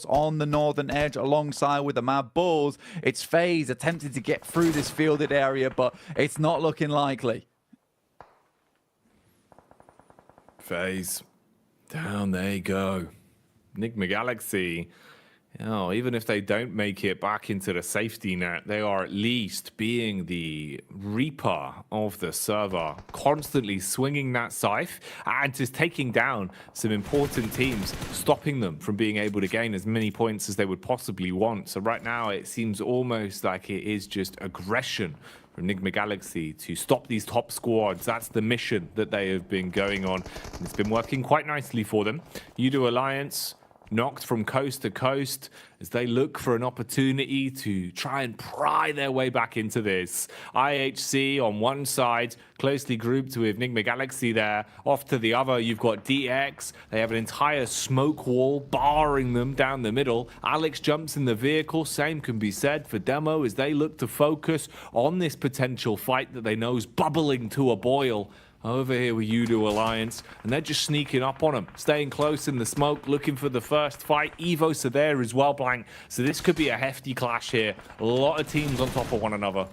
on the northern edge alongside with the Mad Bulls. It's FaZe attempting to get through this fielded area, but it's not looking likely. FaZe, down they go. Enigma Galaxy, even if they don't make it back into the safety net, they are at least being the reaper of the server, constantly swinging that scythe and just taking down some important teams, stopping them from being able to gain as many points as they would possibly want. So right now it seems almost like it is just aggression for Enigma Galaxy to stop these top squads. That's the mission that they have been going on, and it's been working quite nicely for them. Udo Alliance knocked from coast to coast as they look for an opportunity to try and pry their way back into this. IHC on one side, closely grouped with Enigma Galaxy there. Off to the other, you've got DX. They have an entire smoke wall barring them down the middle. Alex jumps in the vehicle. Same can be said for Demo as they look to focus on this potential fight that they know is bubbling to a boil over here with Udo Alliance, and they're just sneaking up on them, staying close in the smoke, looking for the first fight. Evos are there as well, Blank, so this could be a hefty clash here. A lot of teams on top of one another.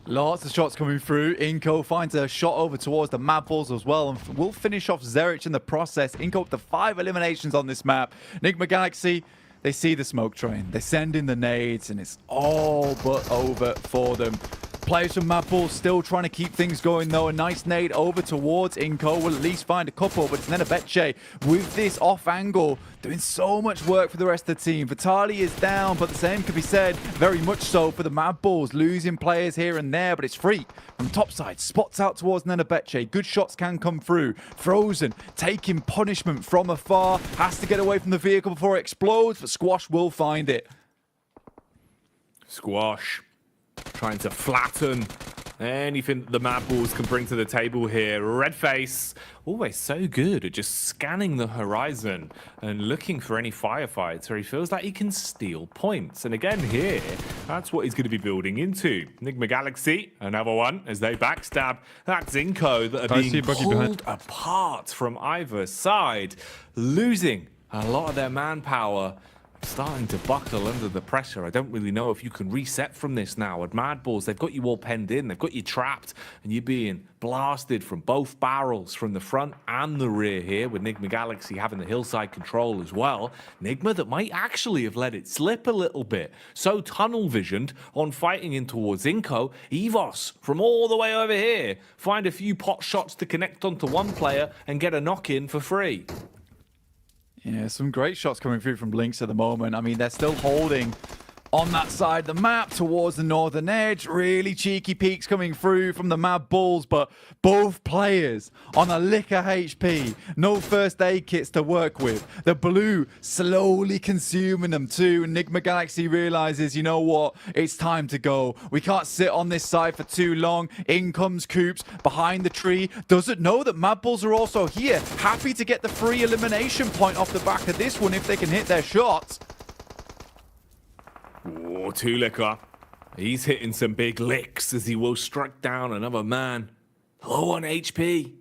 Lots of shots coming through. Inco finds a shot over towards the Mad Bulls as well, and will finish off Zerich in the process. Inco up to 5 eliminations on this map. Enigma Galaxy, they see the smoke train. They send in the nades, and it's all but over for them. Players from Mad Bulls still trying to keep things going though. A nice nade over towards Inco. Will at least find a couple, but it's Nenebeche with this off angle doing so much work for the rest of the team. Vitali is down, but the same could be said very much so for the Mad Bulls. Losing players here and there, but it's Freak from topside. Spots out towards Nenebeche. Good shots can come through. Frozen taking punishment from afar. Has to get away from the vehicle before it explodes, but Squash will find it. Squash trying to flatten anything that the Mad Bulls can bring to the table here. Redface, always so good at just scanning the horizon and looking for any firefights where he feels like he can steal points. And again here, that's what he's going to be building into. Enigma Galaxy, another one, as they backstab that Zinco that are being pulled apart from either side, losing a lot of their manpower. Starting to buckle under the pressure. I don't really know if you can reset from this now. At Mad Bulls, they've got you all penned in. They've got you trapped, and you're being blasted from both barrels, from the front and the rear here, with Enigma Galaxy having the hillside control as well. Enigma that might actually have let it slip a little bit. So tunnel-visioned on fighting in towards Inco. Evos, from all the way over here, find a few pot shots to connect onto one player and get a knock-in for free. Yeah, some great shots coming through from Blinks at the moment. I mean, they're still holding on that side of the map towards the northern edge. Really cheeky peeks coming through from the Mad Bulls, but both players on a lick of HP. No first aid kits to work with. The blue slowly consuming them too. Enigma Galaxy realizes, you know what? It's time to go. We can't sit on this side for too long. In comes Coops behind the tree. Doesn't know that Mad Bulls are also here. Happy to get the free elimination point off the back of this one if they can hit their shots. Oh, Tulika. He's hitting some big licks as he will strike down another man. Low on HP.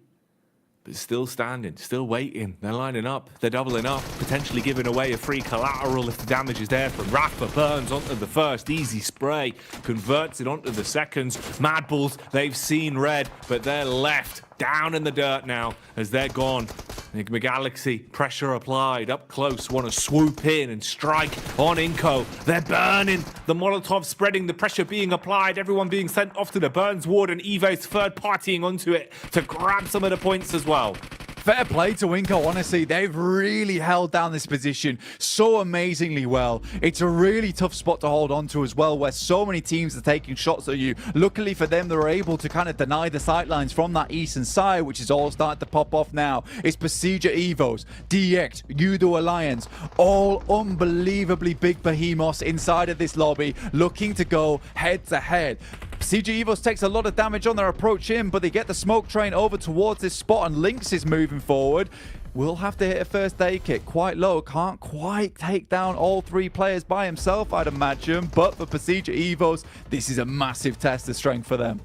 But still standing, still waiting. They're lining up, they're doubling up, potentially giving away a free collateral if the damage is there from Rafa. Burns onto the first, easy spray, converts it onto the seconds. Mad Bulls, they've seen red, but they're left down in the dirt now as they're gone. Enigma Galaxy, pressure applied, up close, want to swoop in and strike on Inco. They're burning, the Molotov spreading, the pressure being applied, everyone being sent off to the Burns ward, and Evo's third partying onto it to grab some of the points as well. Fair play to Inco, honestly. They've really held down this position so amazingly well. It's a really tough spot to hold on to as well, where so many teams are taking shots at you. Luckily for them, they're able to kind of deny the sightlines from that eastern side, which is all starting to pop off now. It's Procedure Evos, DX, Udo Alliance, all unbelievably big behemoths inside of this lobby, looking to go head to head. CG Evos takes a lot of damage on their approach in, but they get the smoke train over towards this spot, and Lynx is moving forward. Will have to hit a first aid kit quite low. Can't quite take down all three players by himself, I'd imagine. But for Procedure Evos, this is a massive test of strength for them.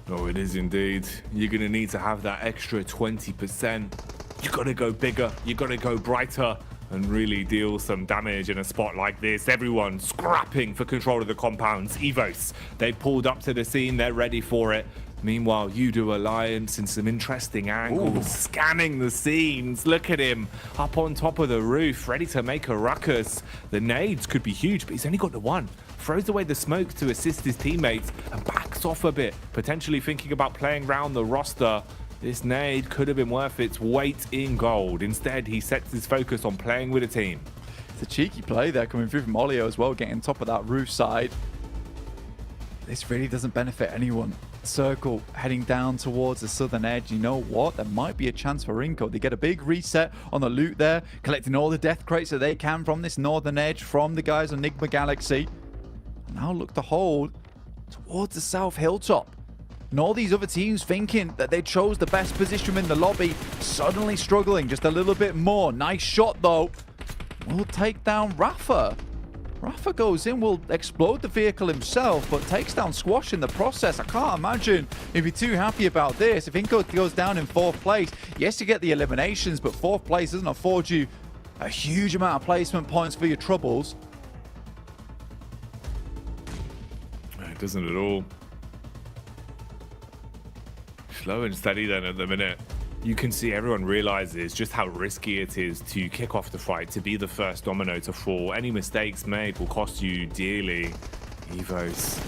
Oh, it is indeed. You're going to need to have that extra 20%. You got to go bigger. You got to go brighter. and really deal some damage in a spot like this. Everyone scrapping for control of the compounds. Evos, they pulled up to the scene. They're ready for it. Meanwhile, Udo Alliance in some interesting angles, scanning the scenes. Look at him up on top of the roof, ready to make a ruckus. The nades could be huge, but he's only got the one. Throws away the smoke to assist his teammates and backs off a bit, potentially thinking about playing round the roster. This nade could have been worth its weight in gold. Instead, he sets his focus on playing with a team. It's a cheeky play there coming through from Olio as well, getting top of that roof side. This really doesn't benefit anyone. Circle heading down towards the southern edge. You know what? There might be a chance for Inco. They get a big reset on the loot there, collecting all the death crates that they can from this northern edge, from the guys on Enigma Galaxy. And now look to hold towards the south hilltop. And all these other teams thinking that they chose the best position in the lobby, suddenly struggling just a little bit more. Nice shot though. Will take down Rafa. Rafa goes in, will explode the vehicle himself, but takes down Squash in the process. I can't imagine if you're too happy about this. If Inco goes down in 4th place, yes, you get the eliminations, but 4th place doesn't afford you a huge amount of placement points for your troubles. It doesn't at all. Slow and steady then at the minute. You can see everyone realizes just how risky it is to kick off the fight, to be the first domino to fall. Any mistakes made will cost you dearly. Evos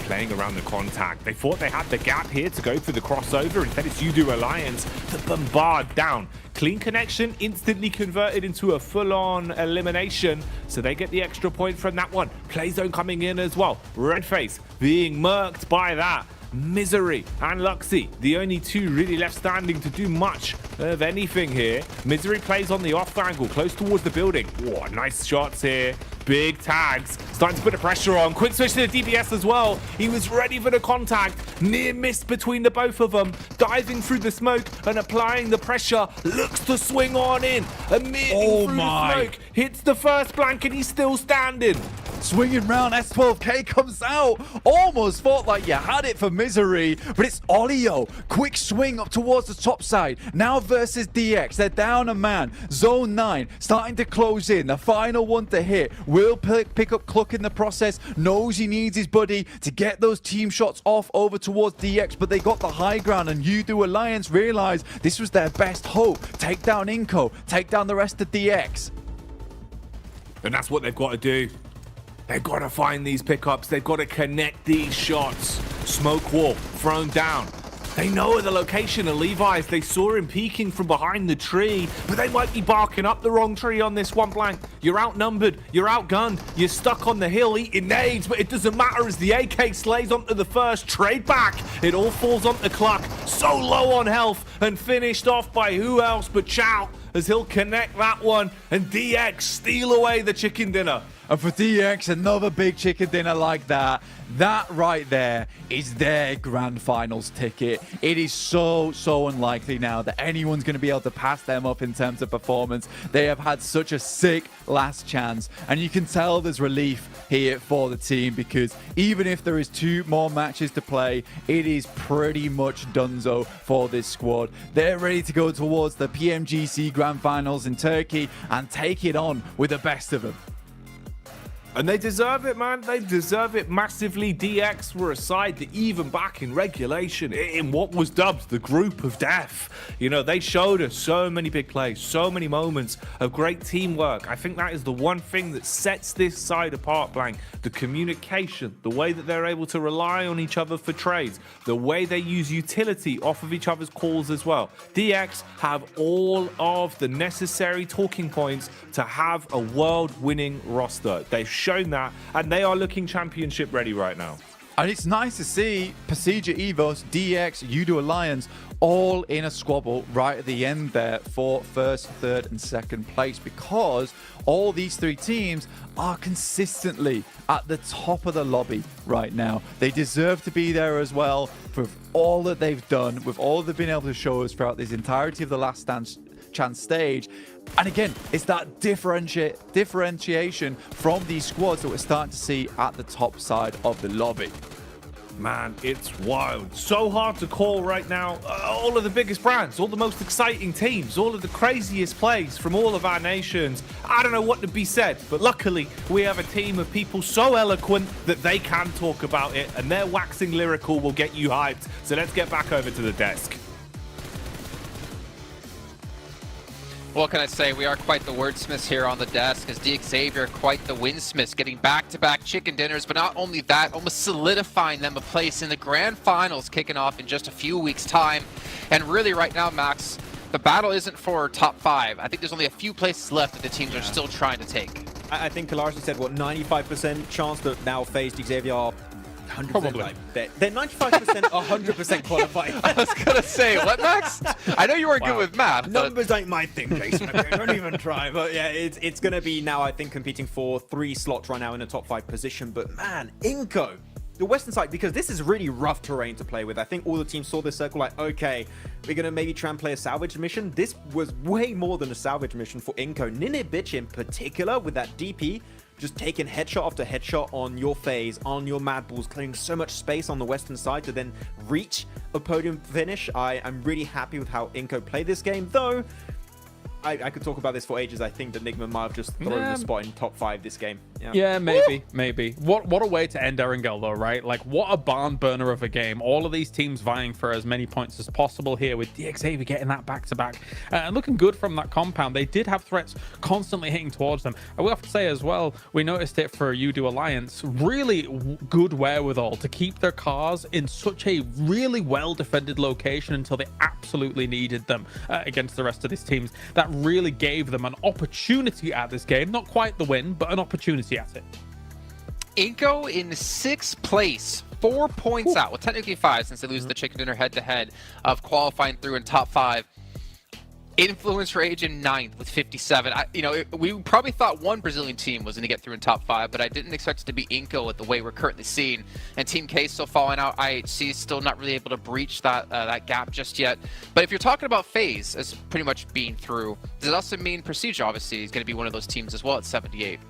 playing around the contact. They thought they had the gap here to go for the crossover. Instead, it's Udo Alliance to bombard down. Clean connection, instantly converted into a full-on elimination. So they get the extra point from that one. Play zone coming in as well. Redface being murked by that. Misery and Luxy, the only two really left standing to do much of anything here. Misery plays on the off angle, close towards the building. Whoa, nice shots here. Big tags, starting to put the pressure on. Quick switch to the DPS as well. He was ready for the contact. Near miss between the both of them. Diving through the smoke and applying the pressure. Looks to swing on in. Emitting through the smoke. Hits the first blank and he's still standing. Swinging round, S12K comes out. Almost felt like you had it for Misery, but it's Olio. Quick swing up towards the top side. Now versus DX. They're down a man. Zone 9 starting to close in. The final one to hit. Will pick up Cluck in the process. Knows he needs his buddy to get those team shots off over towards DX, but they got the high ground, and Udo Alliance realized this was their best hope. Take down Inco. Take down the rest of DX. And that's what they've got to do. They've got to find these pickups. They've got to connect these shots. Smoke wall thrown down. They know the location of Levi's. They saw him peeking from behind the tree, but they might be barking up the wrong tree on this one blank. You're outnumbered. You're outgunned. You're stuck on the hill eating nades, but it doesn't matter as the AK slays onto the first trade back. It all falls onto Cluck. So low on health and finished off by who else but Chow, as he'll connect that one and DX steal away the chicken dinner. And for DX, another big chicken dinner like that. That right there is their grand finals ticket. It is so unlikely now that anyone's going to be able to pass them up in terms of performance. They have had such a sick last chance. And you can tell there's relief here for the team, because even if there is 2 more matches to play, it is pretty much donezo for this squad. They're ready to go towards the PMGC grand finals in Turkey and take it on with the best of them. And they deserve it, man. They deserve it massively. DX were a side that even back in regulation, in what was dubbed the group of death, you know, they showed us so many big plays, so many moments of great teamwork. I think that is the one thing that sets this side apart, Blank. The communication, the way that they're able to rely on each other for trades, the way they use utility off of each other's calls as well. DX have all of the necessary talking points to have a world-winning roster. They've shown that, and they are looking championship ready right now. And it's nice to see Pasija Evos, DX, Udo Alliance all in a squabble right at the end there for 1st, 3rd, and 2nd place, because all these 3 teams are consistently at the top of the lobby right now. They deserve to be there as well for all that they've done, with all they've been able to show us throughout this entirety of the Last Chance stage. And again, it's that differentiation from these squads that we're starting to see at the top side of the lobby. Man, it's wild. So hard to call right now. All of the biggest brands, all the most exciting teams, all of the craziest plays from all of our nations. I don't know what to be said, but luckily we have a team of people so eloquent that they can talk about it, and their waxing lyrical will get you hyped. So let's get back over to the desk. What can I say? We are quite the wordsmiths here on the desk, as Xavier quite the winsmiths, getting back-to-back chicken dinners, but not only that, almost solidifying them a place in the grand finals, kicking off in just a few weeks' time. And really right now, Max, the battle isn't for top 5. I think there's only a few places left that the teams are still trying to take. I think Kalari said, what, 95% chance that now FaZe Xavier are 100%. Probably. They're 95%, 100% qualified. I was going to say, what, Max? I know you weren't good with math. Numbers ain't my thing, Jason. Okay, don't even try. But yeah, it's going to be now, I think, competing for 3 slots right now in the top 5 position. But man, Inco, the Western side, because this is really rough terrain to play with. I think all the teams saw this circle like, okay, we're going to maybe try and play a salvage mission. This was way more than a salvage mission for Inco. Ninibitch in particular with that DP, just taking headshot after headshot on your FaZe, on your Mad Bulls, clearing so much space on the Western side to then reach a podium finish. I'm really happy with how Inco played this game, though I could talk about this for ages. I think that Nigma might have just thrown the spot in top 5 this game. Yeah, maybe. What a way to end Erangel, though, right? Like, what a barn burner of a game. All of these teams vying for as many points as possible here, with Xavier getting that back-to-back. And looking good from that compound. They did have threats constantly hitting towards them. I will have to say as well, we noticed it for UDO Alliance. Really good wherewithal to keep their cars in such a really well-defended location until they absolutely needed them against the rest of these teams. That really gave them an opportunity at this game. Not quite the win, but an opportunity at it. Inco in 6th place, 4 points out. Well, technically 5 since they lose the chicken dinner head-to-head of qualifying through in top 5. Influence Rage in 9th with 57. We probably thought one Brazilian team was going to get through in top 5, but I didn't expect it to be Inco with the way we're currently seeing. And Team K still falling out. IHC still not really able to breach that gap just yet. But if you're talking about FaZe as pretty much being through, does it also mean Procedure obviously is going to be one of those teams as well at 78?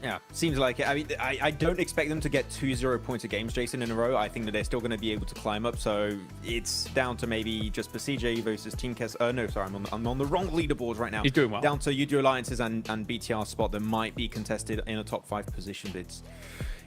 Yeah, seems like it. I mean, I don't expect them to get 2 0-pointer games, Jason, in a row. I think that they're still going to be able to climb up. So it's down to maybe just CJ versus Team Kes. No, sorry, I'm on the wrong leaderboard right now. He's doing well. Down to UDO Alliances and BTR spot that might be contested in a top 5 position. But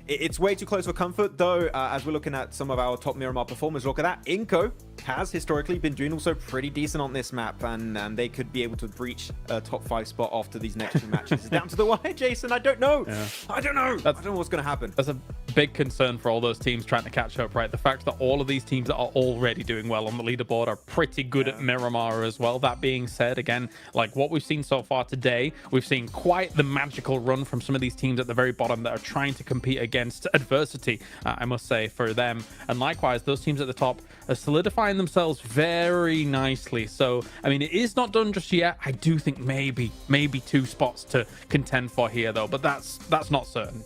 it's way too close for comfort, though. As we're looking at some of our top Miramar performers, look at that. Inco has historically been doing also pretty decent on this map, and they could be able to breach a top 5 spot after these next 2 matches. It's down to the wire, Jason. I don't know. Yeah. I don't know. I don't know what's going to happen. That's a big concern for all those teams trying to catch up, right? The fact that all of these teams that are already doing well on the leaderboard are pretty good at Miramar as well. That being said, again, like what we've seen so far today, we've seen quite the magical run from some of these teams at the very bottom that are trying to compete against adversity, I must say, for them. And likewise, those teams at the top are solidifying themselves very nicely. So, I mean, it is not done just yet. I do think maybe 2 spots to contend for here, though, but that's not certain.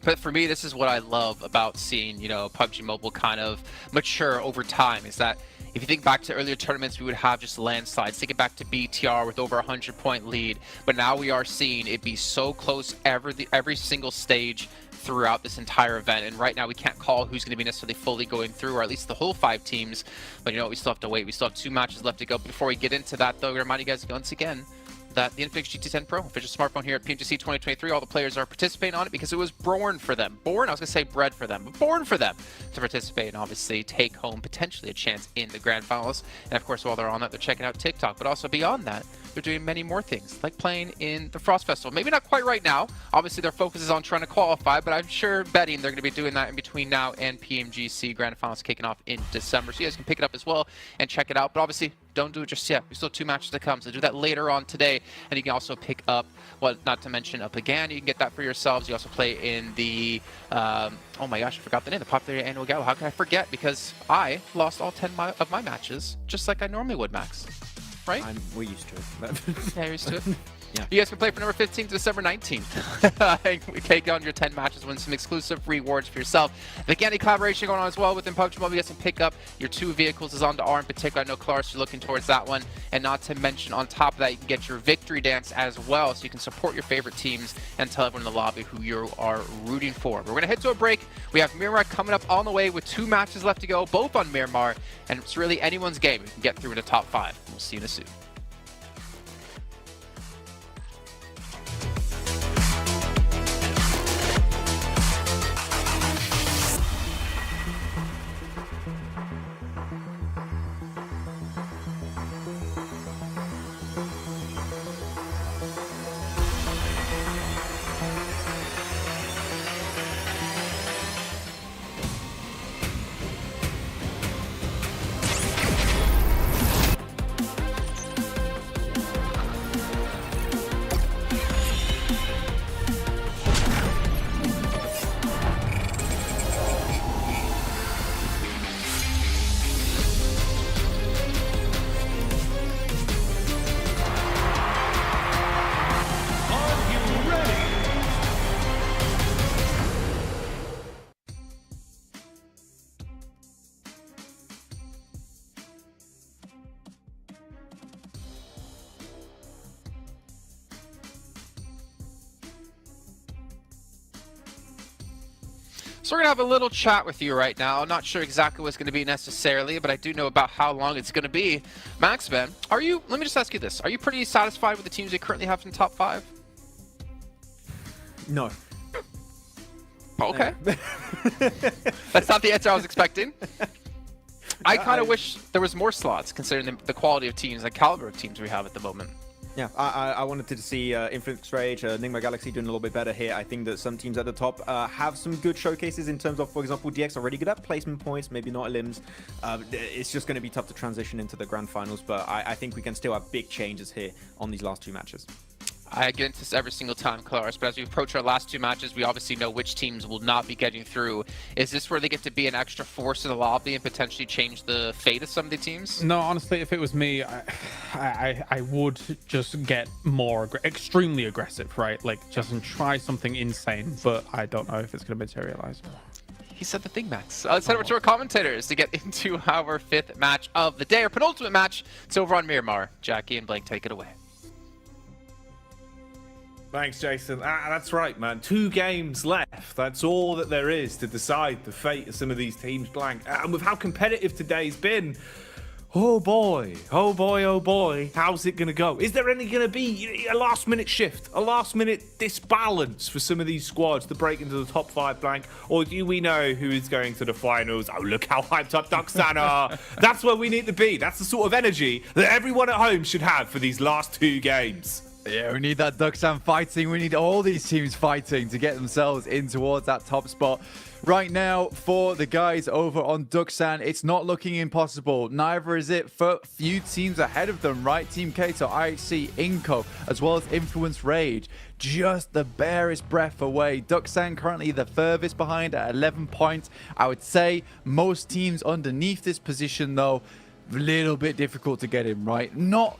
But for me, this is what I love about seeing, PUBG Mobile kind of mature over time, is that if you think back to earlier tournaments, we would have just landslides. Take it back to BTR with over a 100-point lead. But now we are seeing it be so close every single stage throughout this entire event. And right now we can't call who's going to be necessarily fully going through, or at least the whole 5 teams. But we still have to wait. We still have 2 matches left to go. Before we get into that, though, I remind you guys once again that the Infinix GT10 Pro official smartphone here at PMGC 2023, all the players are participating on it because it was born for them. I was going to say bred for them, but born for them to participate and obviously take home potentially a chance in the grand finals. And of course, while they're on that, they're checking out TikTok, but also beyond that, they're doing many more things, like playing in the Frost Festival. Maybe not quite right now. Obviously, their focus is on trying to qualify, but I'm sure betting they're going to be doing that in between now and PMGC Grand Finals kicking off in December. So you guys can pick it up as well and check it out. But obviously, don't do it just yet. We still have 2 matches to come, so do that later on today. And you can also pick up, well, not to mention up again, you can get that for yourselves. You also play in the, oh my gosh, I forgot the name, the Popular Annual Gala. How can I forget? Because I lost all 10 of my matches, just like I normally would, Max. Right? We're used to it. Yeah, you're used to it. Yeah. You guys can play from November 15th to December 19th. We take on your 10 matches, win some exclusive rewards for yourself. The Gandy collaboration going on as well within PUBG Mobile. You guys can pick up your 2 vehicles is on the R in particular. I know Claris, you're looking towards that one. And not to mention, on top of that, you can get your victory dance as well. So you can support your favorite teams and tell everyone in the lobby who you are rooting for. But we're going to head to a break. We have Miramar coming up on the way with 2 matches left to go, both on Miramar. And it's really anyone's game. We can get through in the top 5. We'll see you in a soon. So we're going to have a little chat with you right now. I'm not sure exactly what it's going to be necessarily, but I do know about how long it's going to be. Maxman, let me just ask you this. Are you pretty satisfied with the teams you currently have in top 5? No. Okay. That's not the answer I was expecting. I kind of wish there was more slots, considering the quality of teams and caliber of teams we have at the moment. Yeah, I wanted to see Infinite Rage, Enigma Galaxy doing a little bit better here. I think that some teams at the top have some good showcases in terms of, for example, DX are really good at placement points, maybe not limbs. It's just going to be tough to transition into the grand finals, but I think we can still have big changes here on these last 2 matches. I get into this every single time, Claris, but as we approach our last 2 matches, we obviously know which teams will not be getting through. Is this where they get to be an extra force in the lobby and potentially change the fate of some of the teams? No, honestly, if it was me, I would just get more extremely aggressive, right? Like, just try something insane, but I don't know if it's going to materialize. He said the thing, Max. Let's head over to our commentators to get into our 5th match of the day, our penultimate match. It's over on Miramar. Jackie and Blake, take it away. Thanks, Jason. That's right, man. 2 games left. That's all that there is to decide the fate of some of these teams, Blank. And with how competitive today's been, oh boy, oh boy, oh boy, how's it going to go? Is there any going to be a last-minute shift, a last-minute disbalance for some of these squads to break into the top 5, Blank? Or do we know who is going to the finals? Oh, look how hyped up Duxan are. That's where we need to be. That's the sort of energy that everyone at home should have for these last 2 games. Yeah, we need that Duxan fighting. We need all these teams fighting to get themselves in towards that top spot. Right now, for the guys over on Duxan, it's not looking impossible. Neither is it for few teams ahead of them, right? Team Kato, IHC, Inco, as well as Influence Rage. Just the barest breath away. Duxan currently the furthest behind at 11 points. I would say most teams underneath this position, though, a little bit difficult to get in, right? Not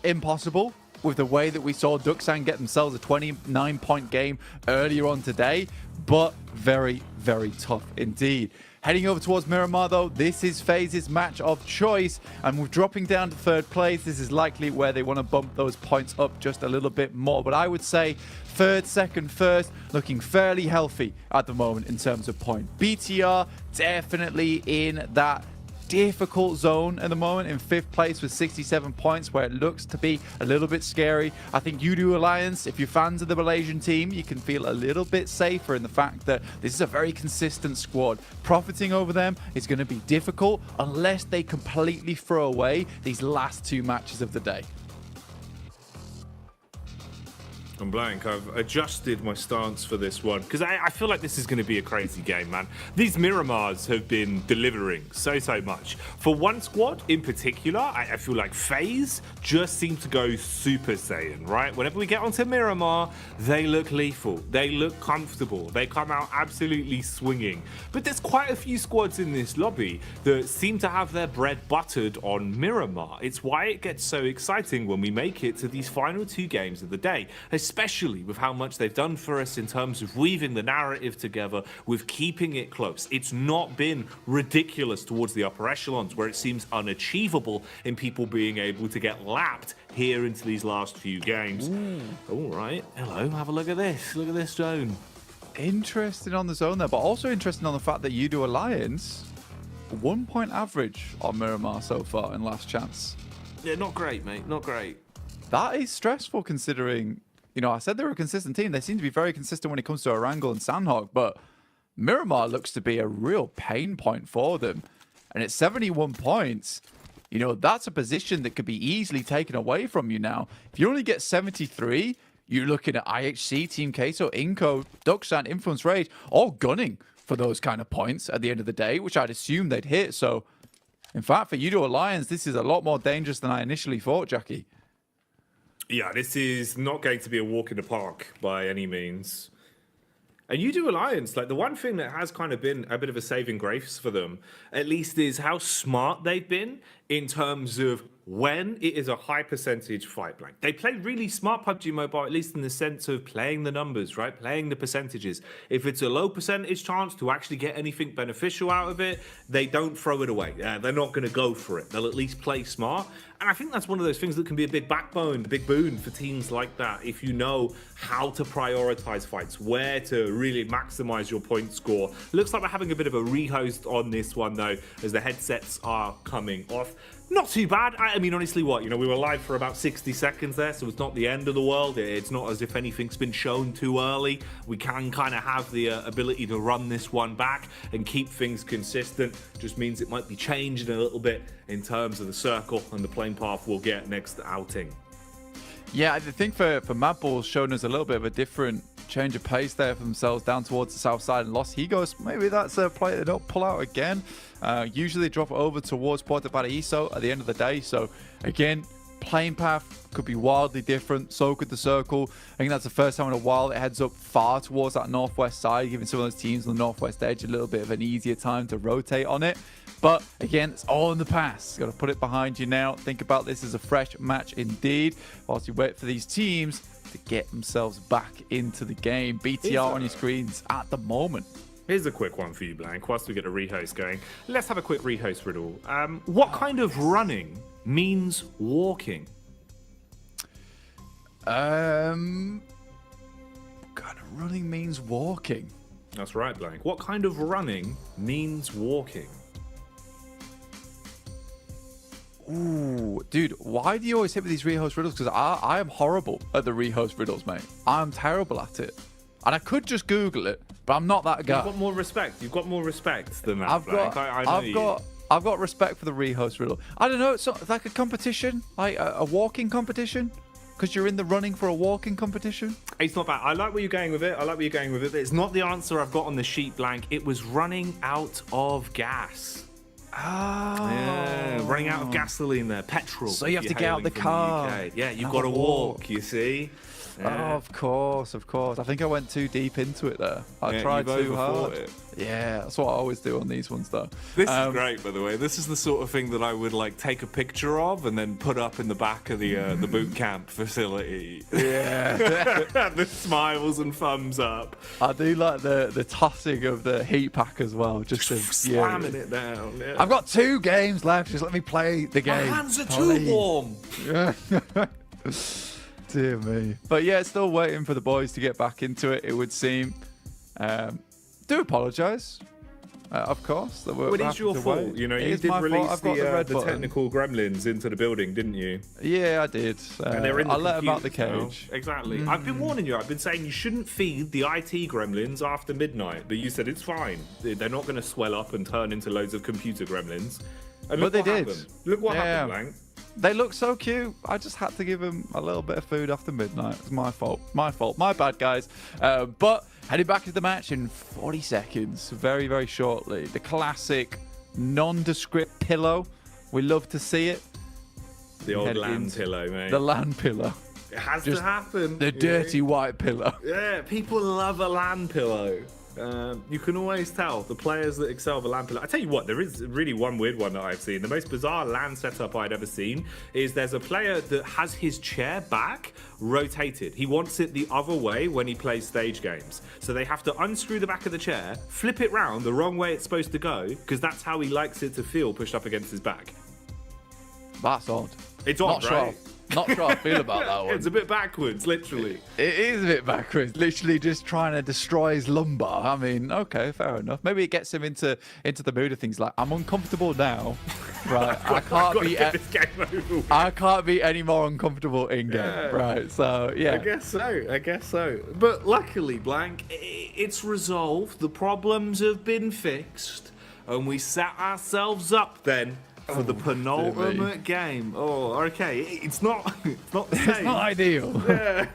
impossible, with the way that we saw Duxan get themselves a 29-point game earlier on today, but very, very tough indeed. Heading over towards Miramar, though, this is FaZe's match of choice, and with dropping down to 3rd place, this is likely where they want to bump those points up just a little bit more. But I would say 3rd, 2nd, 1st, looking fairly healthy at the moment in terms of point. BTR definitely in that difficult zone at the moment in 5th place with 67 points, where it looks to be a little bit scary. I think Udu Alliance, if you're fans of the Malaysian team, you can feel a little bit safer in the fact that this is a very consistent squad. Profiting over them is going to be difficult unless they completely throw away these last 2 matches of the day. I'm blank. I've adjusted my stance for this one because I feel like this is going to be a crazy game, man. These Miramars have been delivering so much. For one squad in particular, I feel like FaZe just seem to go Super Saiyan, right? Whenever we get onto Miramar, they look lethal. They look comfortable. They come out absolutely swinging. But there's quite a few squads in this lobby that seem to have their bread buttered on Miramar. It's why it gets so exciting when we make it to these final 2 games of the day, especially with how much they've done for us in terms of weaving the narrative together, with keeping it close. It's not been ridiculous towards the upper echelons where it seems unachievable in people being able to get lapped here into these last few games. All right, hello, have a look at this. Look at this zone. Interesting on the zone there, but also interesting on the fact that you do Alliance 1 point average on Miramar so far in Last Chance. Yeah, not great, mate. Not great. That is stressful considering, you know, I said they're a consistent team. They seem to be very consistent when it comes to Erangel and Sandhog, but Miramar looks to be a real pain point for them. And at 71 points, you know, that's a position that could be easily taken away from you now. If you only get 73, you're looking at IHC, Team Kato, Inco, Ducksand, Influence Rage, all gunning for those kind of points at the end of the day, which I'd assume they'd hit. So, in fact, for Udo Alliance, this is a lot more dangerous than I initially thought, Jackie. Yeah, this is not going to be a walk in the park by any means. And you do Alliance, like the one thing that has kind of been a bit of a saving grace for them, at least, is how smart they've been in terms of when it is a high percentage fight blank. They play really smart PUBG Mobile, at least in the sense of playing the numbers, right? Playing the percentages. If it's a low percentage chance to actually get anything beneficial out of it, they don't throw it away. They're not going to go for it. They'll at least play smart. And I think that's one of those things that can be a big backbone, a big boon for teams like that. If you know how to prioritize fights, where to really maximize your point score. Looks like we're having a bit of a rehost on this one though, as the headsets are coming off. Not too bad. I mean, honestly, what? You know, we were live for about 60 seconds there, so it's not the end of the world. It's not as if anything's been shown too early. We can kind of have the ability to run this one back and keep things consistent. Just means it might be changing a little bit in terms of the circle and the playing path we'll get next outing. Yeah, I think for Mad Bull's shown us a little bit of a different change of pace there for themselves down towards the south side and lost Higos. Maybe that's a play they don't pull out again. Usually drop over towards Puerto Paraíso at the end of the day. So again, playing path could be wildly different. So could the circle. I think that's the first time in a while it heads up far towards that northwest side, giving some of those teams on the northwest edge a little bit of an easier time to rotate on it. But again, it's all in the past. Got to put it behind you now. Think about this as a fresh match indeed, whilst you wait for these teams to get themselves back into the game. BTR on your screens at the moment. Here's a quick one for you, Blank. Whilst we get a rehost going, let's have a quick rehost riddle. What kind of running means walking? Kind of running means walking. That's right, Blank. What kind of running means walking? Ooh, dude, why do you always hit with these rehost riddles? Because I am horrible at the rehost riddles, mate. I'm terrible at it. And I could just Google it, but I'm not that guy. You've got more respect. You've got more respect than that, I've Blank. got I've got respect for the rehost riddle. I don't know, it's like a competition, like a walking competition, because you're in the running for a walking competition. It's not bad. I like where you're going with it. But it's not the answer I've got on the sheet, Blank. It was running out of gas. Oh. Yeah, running out of gasoline there, petrol. So you have to get out the car. Yeah, you've got to walk, you see. Yeah. Oh, of course. I think I went too deep into it there. I tried too hard. Yeah, that's what I always do on these ones, though. This is great, by the way. This is the sort of thing that I would like take a picture of and then put up in the back of the boot camp facility. Yeah, the smiles and thumbs up. I do like the tossing of the heat pack as well, just slamming it down. Yeah. I've got 2 games left. Just let me play the game. My hands are too warm. Dear me. But yeah, still waiting for the boys to get back into it, it would seem. Do apologise, of course. That it is your fault. Wait. You know, you did release the technical gremlins into the building, didn't you? Yeah, I did. And they're in the I let them out the cage. Exactly. I've been warning you. I've been saying you shouldn't feed the IT gremlins after midnight, but you said it's fine. They're not going to swell up and turn into loads of computer gremlins. And but they did. Look what happened, Blank. They look so cute. I just had to give them a little bit of food after midnight. It's my fault. My fault. My bad, guys. But heading back to the match in 40 seconds, very, very shortly. The classic nondescript pillow. We love to see it. The old land pillow, mate. The land pillow. It has to happen. The dirty white pillow. Yeah, people love a land pillow. You can always tell the players that excel with a land pillow. I tell you what, there is really one weird one that I've seen. The most bizarre land setup I'd ever seen is there's a player that has his chair back rotated. He wants it the other way when he plays stage games. So they have to unscrew the back of the chair, flip it round the wrong way it's supposed to go, because that's how he likes it to feel pushed up against his back. That's odd. It's odd, right? Not sure I feel about that one. It's a bit backwards, literally. It is a bit backwards. Literally just trying to destroy his lumbar. I mean, okay, fair enough. Maybe it gets him into the mood of things like, I'm uncomfortable now. Right. I can't be any more uncomfortable in game. Yeah. Right. So yeah. I guess so. But luckily, Blank, it's resolved. The problems have been fixed. And we set ourselves up then for the penultimate game. Oh, okay. It's not the same. It's not ideal. Yeah.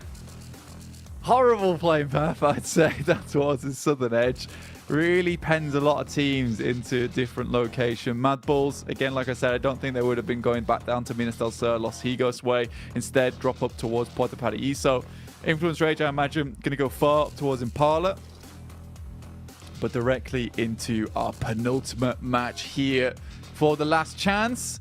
Horrible playing path, I'd say, down towards the southern edge. Really pens a lot of teams into a different location. Mad Bulls, again, like I said, I don't think they would have been going back down to Minas del Sur, Los Higos way. Instead, drop up towards Puerto Paraíso. Influence Rage, I imagine, going to go far up towards Impala. But directly into our penultimate match here for the last chance.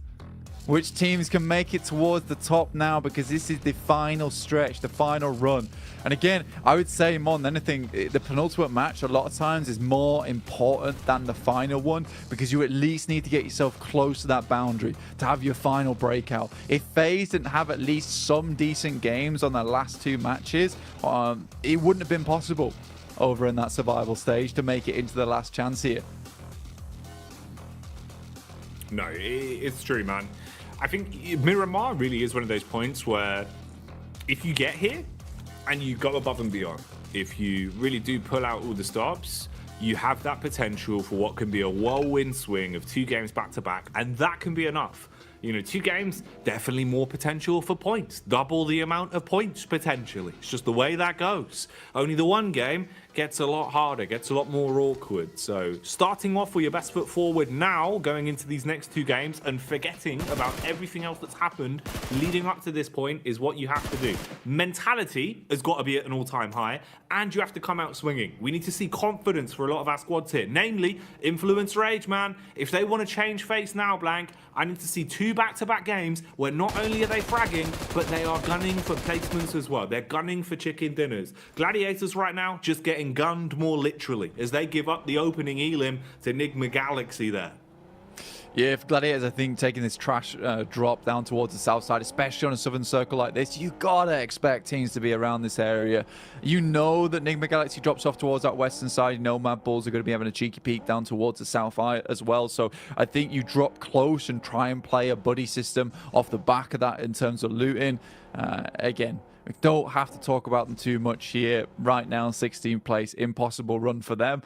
Which teams can make it towards the top now, because this is the final stretch, the final run. And again, I would say more than anything, the penultimate match a lot of times is more important than the final one, because you at least need to get yourself close to that boundary to have your final breakout. If FaZe didn't have at least some decent games on their last two matches, it wouldn't have been possible over in that survival stage to make it into the last chance here. No, it's true, man. I think Miramar really is one of those points where if you get here and you go above and beyond, if you really do pull out all the stops, you have that potential for what can be a whirlwind swing of 2 games back to back, and that can be enough. You know, 2 games, definitely more potential for points. Double the amount of points, potentially. It's just the way that goes. Only the 1 game gets a lot harder, gets a lot more awkward. So starting off with your best foot forward now, going into these next 2 games, and forgetting about everything else that's happened leading up to this point is what you have to do. Mentality has got to be at an all-time high, and you have to come out swinging. We need to see confidence for a lot of our squads here, namely Influence Rage, man. If they want to change face now, Blank, I need to see 2 back-to-back games where not only are they fragging, but they are gunning for placements as well. They're gunning for chicken dinners. Gladiators right now just getting gunned more literally as they give up the opening elim to Enigma Galaxy there. Yeah, if Gladiators, I think, taking this trash drop down towards the south side, especially on a southern circle like this, you gotta expect teams to be around this area. You know that Enigma Galaxy drops off towards that western side. You know Mad Bulls are going to be having a cheeky peek down towards the south eye as well. So I think you drop close and try and play a buddy system off the back of that in terms of looting. Again, we don't have to talk about them too much here. Right now, 16th place, impossible run for them.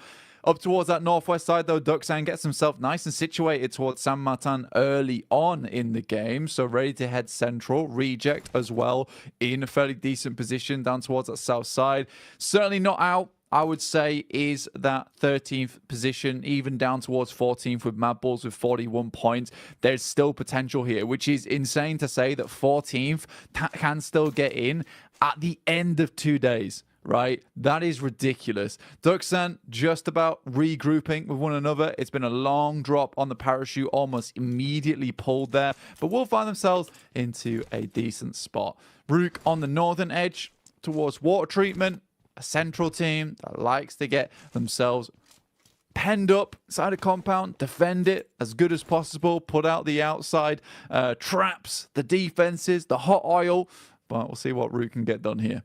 Up towards that northwest side, though, Duxan gets himself nice and situated towards San Martin early on in the game. So ready to head central. Reject as well in a fairly decent position down towards that south side. Certainly not out, I would say, is that 13th position, even down towards 14th with Mad Bulls with 41 points. There's still potential here, which is insane to say that 14th can still get in at the end of 2 days. Right? That is ridiculous. Duxan just about regrouping with one another. It's been a long drop on the parachute, almost immediately pulled there, but will find themselves into a decent spot. Rook on the northern edge towards water treatment, a central team that likes to get themselves penned up inside a compound, defend it as good as possible, put out the outside traps, the defenses, the hot oil, but we'll see what Rook can get done here.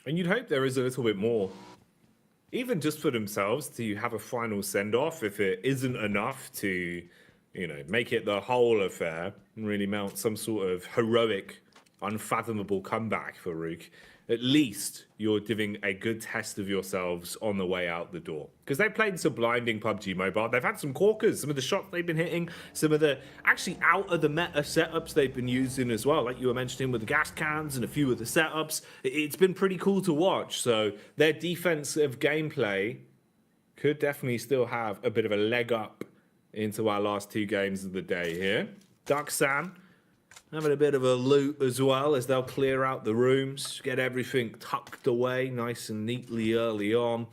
And you'd hope there is a little bit more, even just for themselves, to have a final send-off if it isn't enough to, you know, make it the whole affair and really mount some sort of heroic unfathomable comeback for Rook, at least you're giving a good test of yourselves on the way out the door. Because they played some blinding PUBG Mobile. They've had some corkers, some of the shots they've been hitting, some of the actually out of the meta setups they've been using as well, like you were mentioning with the gas cans and a few of the setups. It's been pretty cool to watch. So their defensive gameplay could definitely still have a bit of a leg up into our last 2 games of the day here. Duxan having a bit of a loot as well as they'll clear out the rooms, get everything tucked away nice and neatly early on.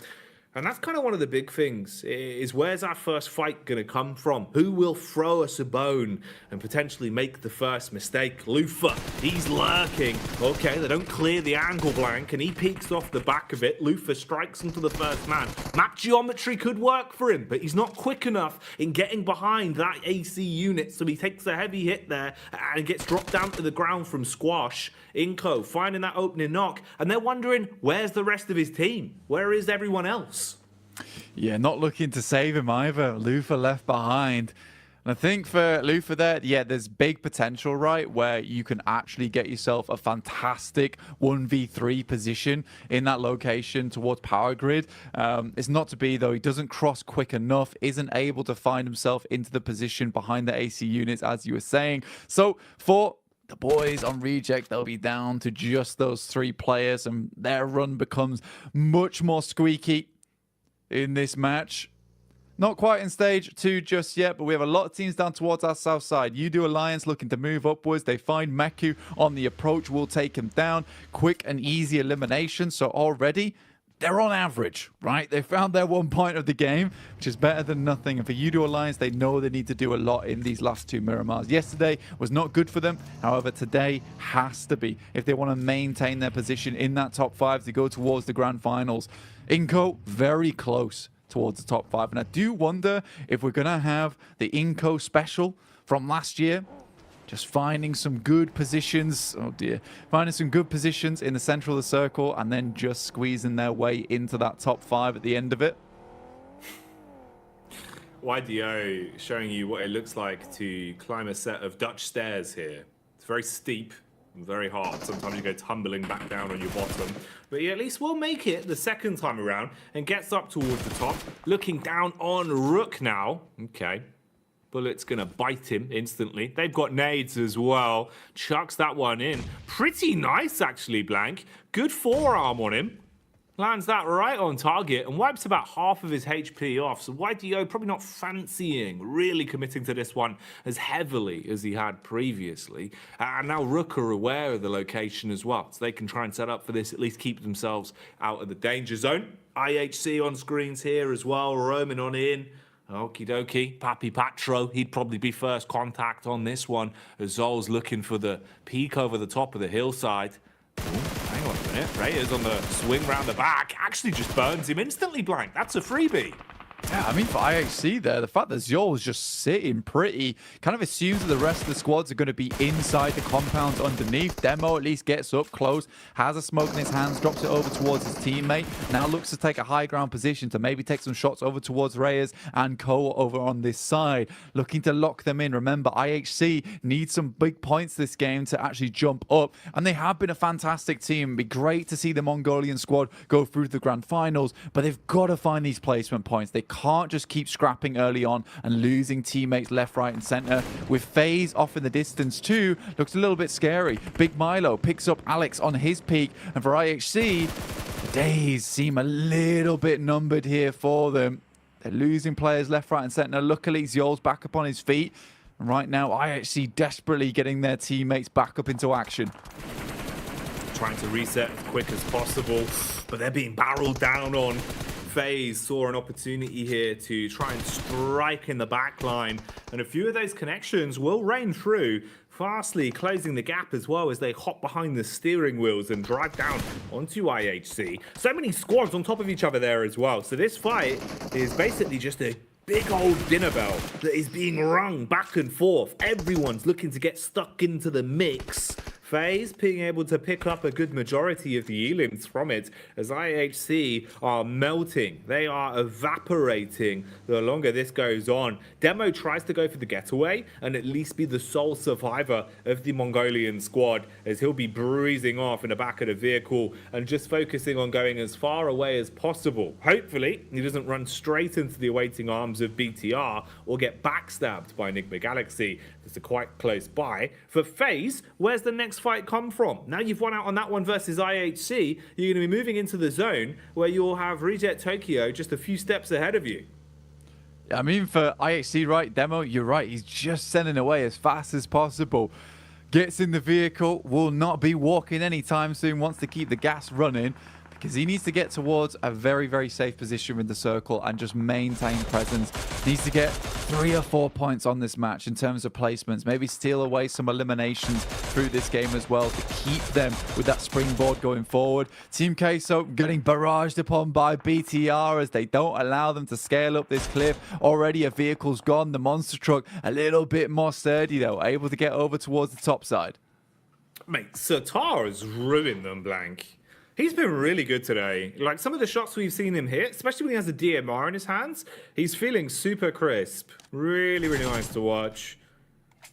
And that's kind of one of the big things, is where's our first fight going to come from? Who will throw us a bone and potentially make the first mistake? Lufa, he's lurking. Okay, they don't clear the angle blank, and he peeks off the back of it. Lufa strikes into the first man. Map geometry could work for him, but he's not quick enough in getting behind that AC unit, so he takes a heavy hit there and gets dropped down to the ground from Squash. Inco finding that opening knock, and they're wondering, where's the rest of his team? Where is everyone else? Yeah, not looking to save him either. Lufa left behind. And I think for Lufa there, yeah, there's big potential, right, where you can actually get yourself a fantastic 1v3 position in that location towards power grid. It's not to be, though. He doesn't cross quick enough, isn't able to find himself into the position behind the AC units, as you were saying. So for the boys on Reject, they'll be down to just those 3 players, and their run becomes much more squeaky in this match. Not quite in stage 2 just yet, but we have a lot of teams down towards our south side. Udo Alliance looking to move upwards. They find Meku on the approach, will take him down. Quick and easy elimination, so already they're on average, right? They found their 1 point of the game, which is better than nothing. And for Udo Alliance, they know they need to do a lot in these last 2 Miramars. Yesterday was not good for them. However, today has to be if they want to maintain their position in that top 5 to go towards the grand finals. Inco, very close towards the top 5. And I do wonder if we're going to have the Inco special from last year. Just finding some good positions. Oh dear. Finding some good positions in the center of the circle and then just squeezing their way into that top 5 at the end of it. YDO showing you what it looks like to climb a set of Dutch stairs here. It's very steep and very hard. Sometimes you go tumbling back down on your bottom. But he at least will make it the second time around and gets up towards the top. Looking down on Rook now. Okay. Bullet's going to bite him instantly. They've got nades as well. Chucks that one in. Pretty nice, actually, Blank. Good forearm on him. Lands that right on target and wipes about half of his HP off. So YDO probably not fancying really committing to this one as heavily as he had previously. And now Rook are aware of the location as well. So they can try and set up for this, at least keep themselves out of the danger zone. IHC on screens here as well, roaming on in. Okie dokie, Papi Patro, he'd probably be first contact on this one as Zol's looking for the peak over the top of the hillside. Ooh, hang on a minute, Reyes on the swing round the back, actually just burns him instantly, Blank. That's a freebie. Yeah, I mean, for IHC there, the fact that Zol is just sitting pretty kind of assumes that the rest of the squads are going to be inside the compounds underneath. Demo at least gets up close, has a smoke in his hands, drops it over towards his teammate. Now looks to take a high ground position to maybe take some shots over towards Reyes and Ko over on this side. Looking to lock them in. Remember, IHC needs some big points this game to actually jump up. And they have been a fantastic team. It'd be great to see the Mongolian squad go through to the grand finals, but they've got to find these placement points. They can't just keep scrapping early on and losing teammates left, right, and center. With FaZe off in the distance too, looks a little bit scary. Big Milo picks up Alex on his peak, and for IHC, the days seem a little bit numbered here for them. They're losing players left, right, and center. Luckily, Ziol's back up on his feet. And right now, IHC desperately getting their teammates back up into action. Trying to reset as quick as possible, but they're being barreled down on. FaZe saw an opportunity here to try and strike in the back line, and a few of those connections will rain through, fastly closing the gap as well as they hop behind the steering wheels and drive down onto IHC. So many squads on top of each other there as well. So this fight is basically just a big old dinner bell that is being rung back and forth. Everyone's looking to get stuck into the mix FaZe being able to pick up a good majority of the elims from it as IHC are melting. They are evaporating the longer this goes on. Demo tries to go for the getaway and at least be the sole survivor of the Mongolian squad as he'll be breezing off in the back of the vehicle and just focusing on going as far away as possible. Hopefully, he doesn't run straight into the awaiting arms of BTR or get backstabbed by Enigma Galaxy. This is quite close by. For FaZe, where's the next fight come from? Now you've won out on that one versus IHC, you're going to be moving into the zone where you'll have Reject Tokyo just a few steps ahead of you. I mean, for IHC, right, Demo, you're right. He's just sending away as fast as possible. Gets in the vehicle, will not be walking anytime soon, wants to keep the gas running because he needs to get towards a very, very safe position in the circle and just maintain presence. Needs to get 3 or 4 points on this match in terms of placements. Maybe steal away some eliminations through this game as well to keep them with that springboard going forward. Team Queso getting barraged upon by BTR as they don't allow them to scale up this cliff. Already a vehicle's gone. The monster truck a little bit more sturdy though, able to get over towards the top side. Mate, Satar has ruined them, Blank. He's been really good today. Like, some of the shots we've seen him hit, especially when he has a DMR in his hands, he's feeling super crisp. Really, really nice to watch.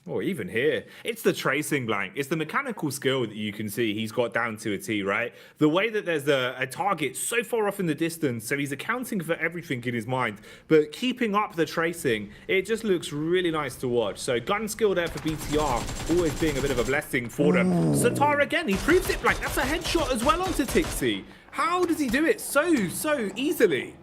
Or even here. It's the tracing, Blank. It's the mechanical skill that you can see he's got down to a T, right? The way that there's a target so far off in the distance, so he's accounting for everything in his mind, but keeping up the tracing, it just looks really nice to watch. So gun skill there for BTR, always being a bit of a blessing for them. Satar again, he proves it, Blank. That's a headshot as well onto Tixi. How does he do it so easily?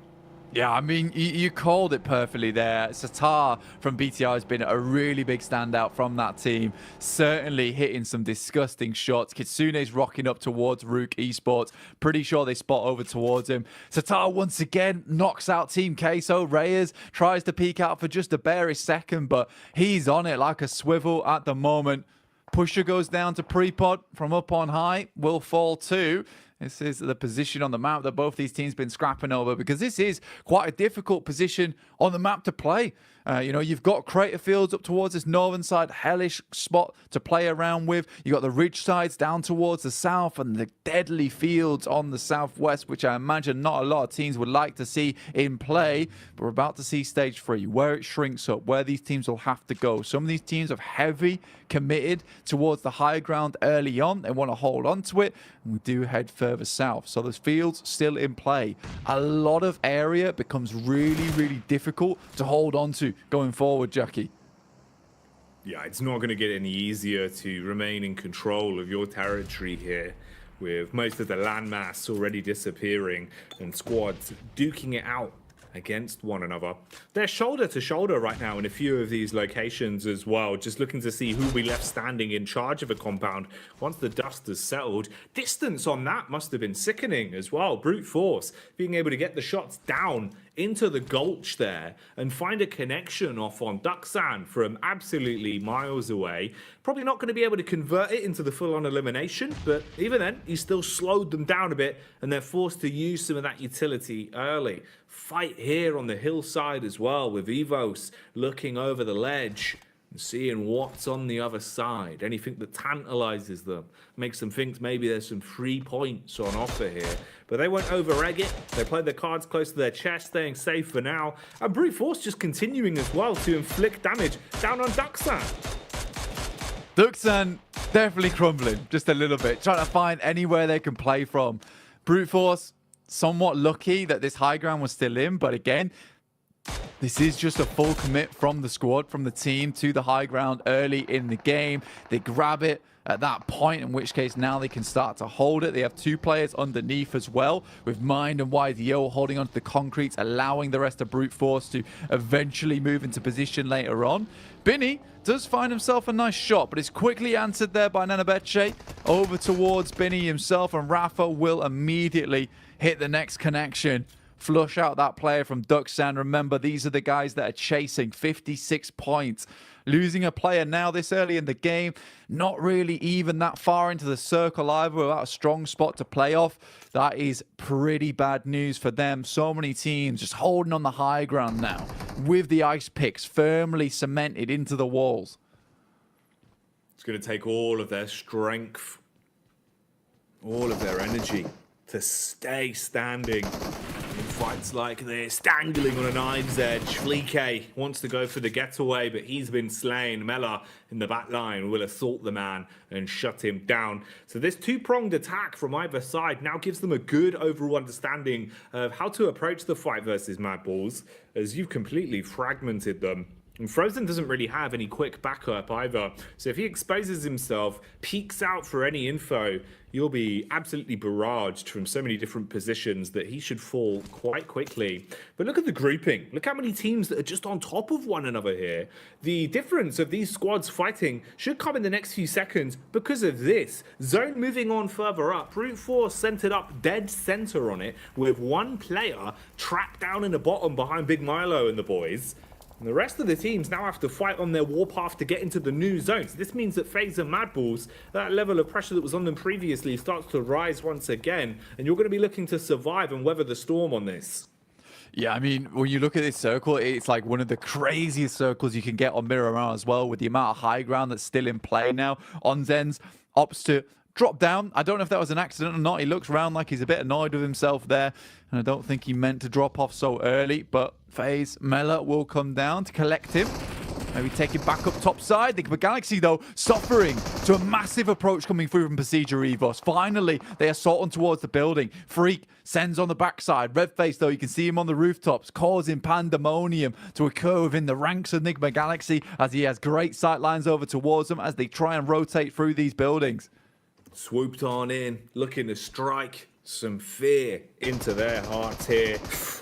Yeah, I mean, you called it perfectly there. Satar from BTR has been a really big standout from that team. Certainly hitting some disgusting shots. Kitsune's rocking up towards Rook Esports. Pretty sure they spot over towards him. Satar once again knocks out Team Queso. Reyes tries to peek out for just a barest second, but he's on it like a swivel at the moment. Pusher goes down to Prepod from up on high. Will fall too. This is the position on the map that both these teams been scrapping over because this is quite a difficult position on the map to play. You know, you've got crater fields up towards this northern side, hellish spot to play around with. You got the ridge sides down towards the south and the deadly fields on the southwest, which I imagine not a lot of teams would like to see in play. But we're about to see stage 3, where it shrinks up, where these teams will have to go. Some of these teams have heavy committed towards the high ground early on. They want to hold on to it, and we do head further south. So there's fields still in play. A lot of area becomes really, really difficult to hold on to going forward, Jackie. Yeah, it's not going to get any easier to remain in control of your territory here, with most of the landmass already disappearing and squads duking it out against one another. They're shoulder to shoulder right now in a few of these locations as well, just looking to see who will be left standing in charge of a compound once the dust has settled. Distance on that must have been sickening as well. Brute force being able to get the shots down into the gulch there and find a connection off on Duxan from absolutely miles away. Probably not going to be able to convert it into the full-on elimination, but even then, he still slowed them down a bit and they're forced to use some of that utility early. Fight here on the hillside as well, with Evos looking over the ledge and seeing what's on the other side. Anything that tantalizes them, makes them think maybe there's some 3 points on offer here. But they won't over-egg it. They play their cards close to their chest, staying safe for now. And Brute Force just continuing as well to inflict damage down on Duxan. Duxan definitely crumbling just a little bit, trying to find anywhere they can play from. Brute Force somewhat lucky that this high ground was still in, but again, this is just a full commit from the squad, from the team to the high ground early in the game. They grab it at that point, in which case now they can start to hold it. They have 2 players underneath as well, with Mind and YDO holding onto the concrete, allowing the rest of Brute Force to eventually move into position later on. Binny does find himself a nice shot, but it's quickly answered there by Nanabeche over towards Binny himself, and Rafa will immediately hit the next connection. Flush out that player from Duxan. Remember, these are the guys that are chasing 56 points. Losing a player now this early in the game, not really even that far into the circle either, without a strong spot to play off. That is pretty bad news for them. So many teams just holding on the high ground now, with the ice picks firmly cemented into the walls. It's going to take all of their strength, all of their energy to stay standing in fights like this. Dangling on a knife's edge. Fleek wants to go for the getaway, but he's been slain. Mela in the back line will assault the man and shut him down. So this two-pronged attack from either side now gives them a good overall understanding of how to approach the fight versus Mad Balls, as you've completely fragmented them. And Frozen doesn't really have any quick backup either. So if he exposes himself, peeks out for any info, you'll be absolutely barraged from so many different positions that he should fall quite quickly. But look at the grouping. Look how many teams that are just on top of one another here. The difference of these squads fighting should come in the next few seconds because of this. Zone moving on further up. Brute Force centered up dead center on it with one player trapped down in the bottom behind Big Milo and the boys. And the rest of the teams now have to fight on their warpath to get into the new zones. This means that FaZe and Mad Balls, that level of pressure that was on them previously, starts to rise once again. And you're going to be looking to survive and weather the storm on this. Yeah, I mean, when you look at this circle, it's like one of the craziest circles you can get on Miramar as well, with the amount of high ground that's still in play now. Onzen's opts to drop down. I don't know if that was an accident or not. He looks around like he's a bit annoyed with himself there. And I don't think he meant to drop off so early. But FaZe Mela will come down to collect him. Maybe take him back up top side. The Galaxy, though, suffering to a massive approach coming through from Procedure Evos. Finally, they assault on towards the building. Freak sends on the backside. Redface, though, you can see him on the rooftops, causing pandemonium to occur within the ranks of Enigma Galaxy, as he has great sight lines over towards them as they try and rotate through these buildings. Swooped on in, looking to strike some fear into their hearts here.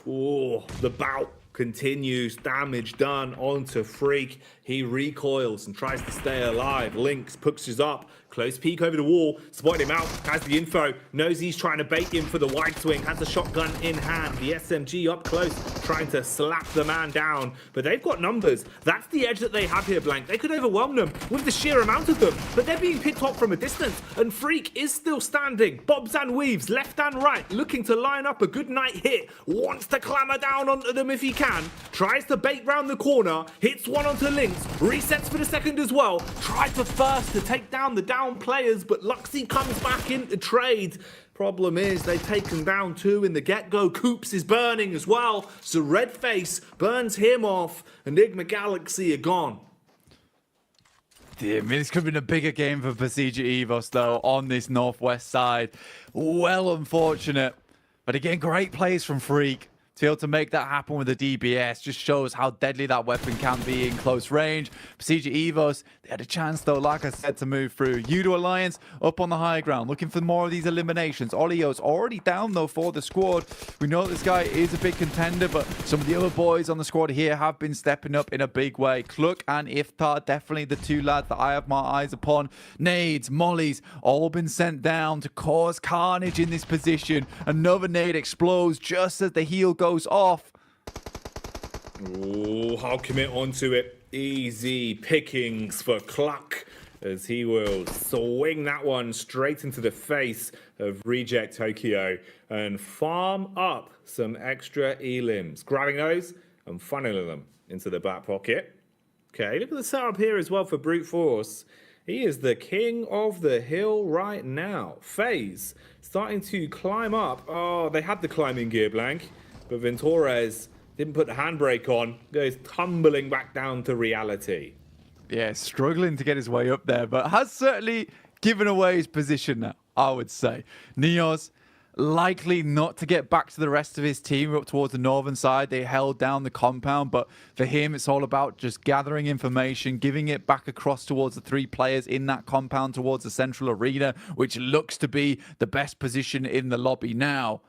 Oh, the bout continues. Damage done onto Freak. He recoils and tries to stay alive. Lynx pushes up. Close peek over the wall. Spotted him out. Has the info. Knows he's trying to bait him for the wide swing. Has the shotgun in hand. The SMG up close. Trying to slap the man down. But they've got numbers. That's the edge that they have here, Blank. They could overwhelm them with the sheer amount of them. But they're being picked off from a distance. And Freak is still standing. Bobs and weaves. Left and right. Looking to line up a good night hit. Wants to clamber down onto them if he can. Tries to bait round the corner. Hits one onto Lynx. Resets for the second as well. Tried to first to take down the down players, but Luxy comes back into trade. Problem is, they've taken down two in the get-go. Coops is burning as well, so Redface burns him off. Enigma Galaxy are gone. Dear me, this could have been a bigger game for Procedure Evos, though, on this northwest side. Well unfortunate. But again, great plays from Freak. To be able to make that happen with the DBS just shows how deadly that weapon can be in close range. Procedure Evos, they had a chance, though, like I said, to move through. Udo Alliance up on the high ground, looking for more of these eliminations. Olio's already down, though, for the squad. We know this guy is a big contender, but some of the other boys on the squad here have been stepping up in a big way. Cluck and Iftar, definitely the two lads that I have my eyes upon. Nades, mollies, all been sent down to cause carnage in this position. Another nade explodes just as the heal goes off. Oh, I'll commit onto it. Easy pickings for Cluck, as he will swing that one straight into the face of Reject Tokyo and farm up some extra elims, grabbing those and funneling them into the back pocket. Okay, look at the setup here as well for Brute Force. He is the king of the hill right now. FaZe starting to climb up. Oh, they had the climbing gear, Blank. But Ventores didn't put the handbrake on, goes tumbling back down to reality. Yeah, struggling to get his way up there, but has certainly given away his position now, I would say. Neos likely not to get back to the rest of his team up towards the northern side. They held down the compound, but for him, it's all about just gathering information, giving it back across towards the three players in that compound towards the central arena, which looks to be the best position in the lobby now.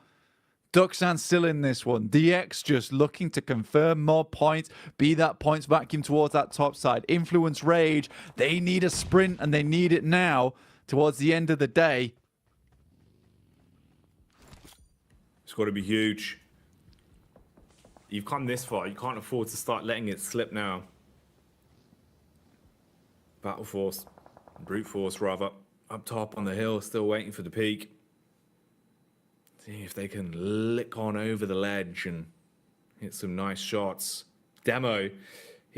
Duxan still in this one. DX just looking to confirm more points, be that points vacuum towards that top side. Influence Rage, they need a sprint and they need it now towards the end of the day. It's got to be huge. You've come this far. You can't afford to start letting it slip now. Battle Force, Brute Force rather, up top on the hill, still waiting for the peak. See if they can lick on over the ledge and hit some nice shots. Demo,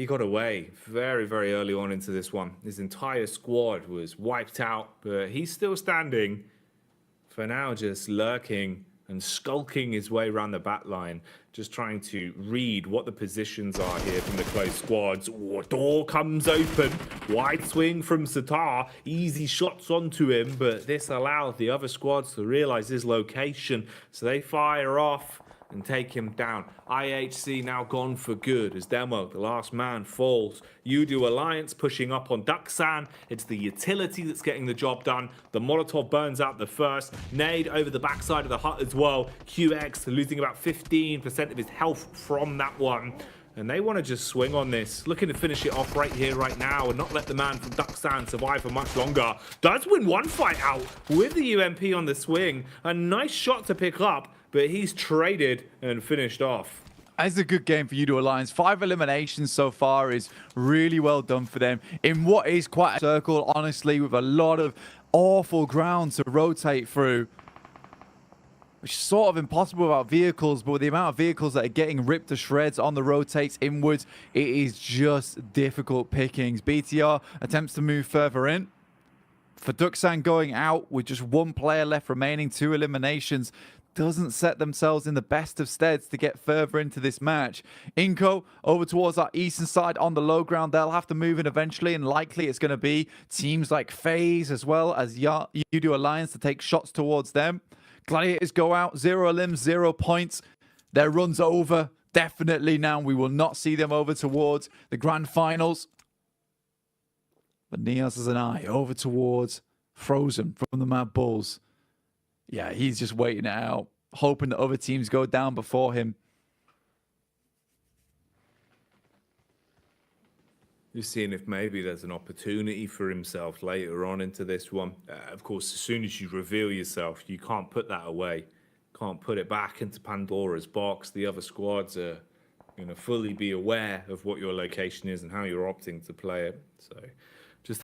he got away very, very early on into this one. His entire squad was wiped out, but he's still standing. For now, just lurking and skulking his way around the back line, just trying to read what the positions are here from the close squads. Oh, door comes open. Wide swing from Satar. Easy shots onto him, but this allows the other squads to realize his location, so they fire off and take him down. IHC now gone for good as Demo, the last man, falls. Udo Alliance pushing up on Duxan. It's the utility that's getting the job done. The Molotov burns out the first. Nade over the backside of the hut as well. QX losing about 15% of his health from that one. And they want to just swing on this, looking to finish it off right here, right now, and not let the man from Duxan survive for much longer. Does win one fight out with the UMP on the swing. A nice shot to pick up, but he's traded and finished off. It's a good game for Udo Alliance. 5 eliminations so far is really well done for them in what is quite a circle, honestly, with a lot of awful ground to rotate through. Which is sort of impossible without vehicles, but with the amount of vehicles that are getting ripped to shreds on the rotates inwards, it is just difficult pickings. BTR attempts to move further in. For Duxan going out with just one player left remaining, 2 eliminations, doesn't set themselves in the best of steads to get further into this match. Inco over towards our eastern side on the low ground. They'll have to move in eventually, and likely it's going to be teams like FaZe as well as Udo Alliance to take shots towards them. Gladiators go out, 0 elims, 0 points. Their run's over. Definitely now. We will not see them over towards the grand finals. But Neos has an eye over towards Frozen from the Mad Bulls. Yeah, he's just waiting it out, hoping that other teams go down before him. Just seeing if maybe there's an opportunity for himself later on into this one. Of course, as soon as you reveal yourself, you can't put that away. Can't put it back into Pandora's box. The other squads are going to fully be aware of what your location is and how you're opting to play it. So